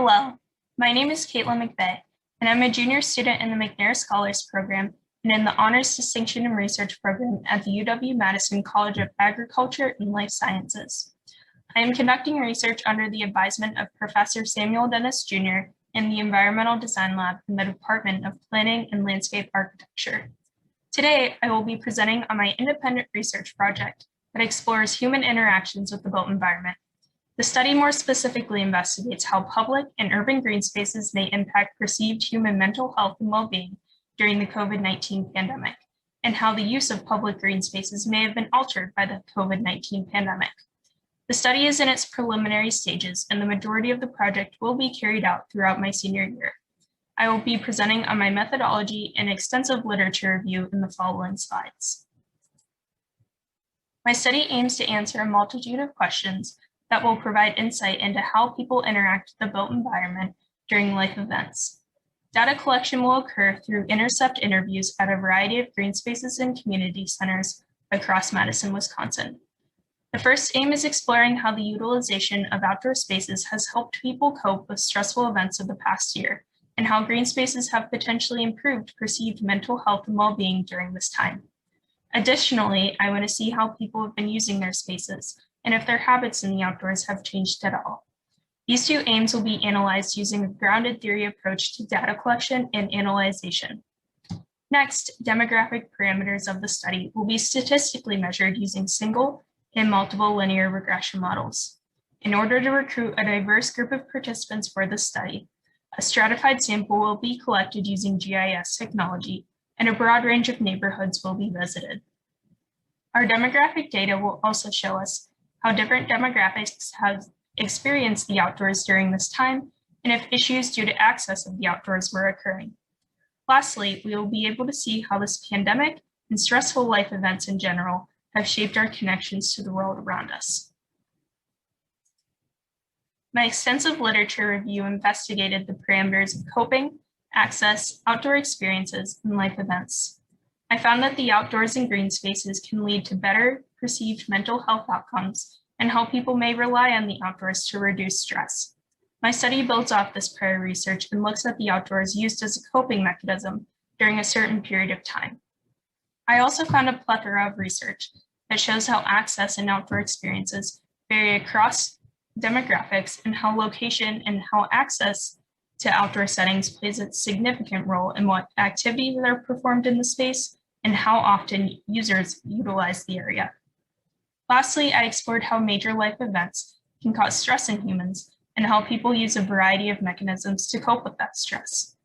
Hello, my name is Katelyn McVay, and I'm a junior student in the McNair Scholars Program and in the Honors Distinction in Research Program at the UW-Madison College of Agriculture and Life Sciences. I am conducting research under the advisement of Professor Samuel Dennis Jr. in the Environmental Design Lab in the Department of Planning and Landscape Architecture. Today, I will be presenting on my independent research project that explores human interactions with the built environment. The study more specifically investigates how public and urban green spaces may impact perceived human mental health and well-being during the COVID-19 pandemic, and how the use of public green spaces may have been altered by the COVID-19 pandemic. The study is in its preliminary stages, and the majority of the project will be carried out throughout my senior year. I will be presenting on my methodology and extensive literature review in the following slides. My study aims to answer a multitude of questions that will provide insight into how people interact with the built environment during life events. Data collection will occur through intercept interviews at a variety of green spaces and community centers across Madison, Wisconsin. The first aim is exploring how the utilization of outdoor spaces has helped people cope with stressful events of the past year, and how green spaces have potentially improved perceived mental health and well-being during this time. Additionally, I want to see how people have been using their spaces, and if their habits in the outdoors have changed at all. These two aims will be analyzed using a grounded theory approach to data collection and analyzation. Next, demographic parameters of the study will be statistically measured using single and multiple linear regression models. In order to recruit a diverse group of participants for the study, a stratified sample will be collected using GIS technology, and a broad range of neighborhoods will be visited. Our demographic data will also show us how different demographics have experienced the outdoors during this time, and if issues due to access of the outdoors were occurring. Lastly, we will be able to see how this pandemic and stressful life events in general have shaped our connections to the world around us. My extensive literature review investigated the parameters of coping, access, outdoor experiences, and life events. I found that the outdoors and green spaces can lead to better perceived mental health outcomes and how people may rely on the outdoors to reduce stress. My study builds off this prior research and looks at the outdoors used as a coping mechanism during a certain period of time. I also found a plethora of research that shows how access and outdoor experiences vary across demographics and how location and how access to outdoor settings plays a significant role in what activities are performed in the space and how often users utilize the area. Lastly, I explored how major life events can cause stress in humans and how people use a variety of mechanisms to cope with that stress.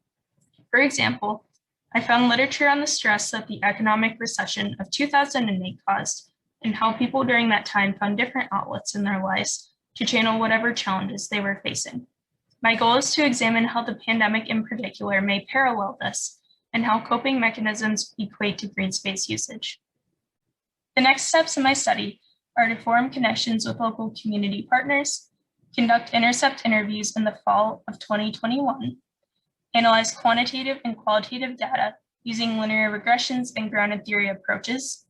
For example, I found literature on the stress that the economic recession of 2008 caused and how people during that time found different outlets in their lives to channel whatever challenges they were facing. My goal is to examine how the pandemic in particular may parallel this and how coping mechanisms equate to green space usage. The next steps in my study are to form connections with local community partners, conduct intercept interviews in the fall of 2021, analyze quantitative and qualitative data using linear regressions and grounded theory approaches,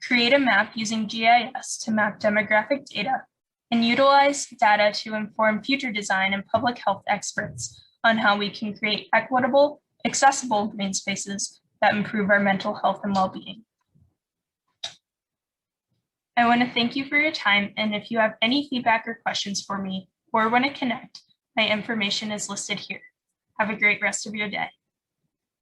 create a map using GIS to map demographic data, and utilize data to inform future design and public health experts on how we can create equitable, accessible green spaces that improve our mental health and well-being. I want to thank you for your time, and if you have any feedback or questions for me or want to connect, my information is listed here. Have a great rest of your day.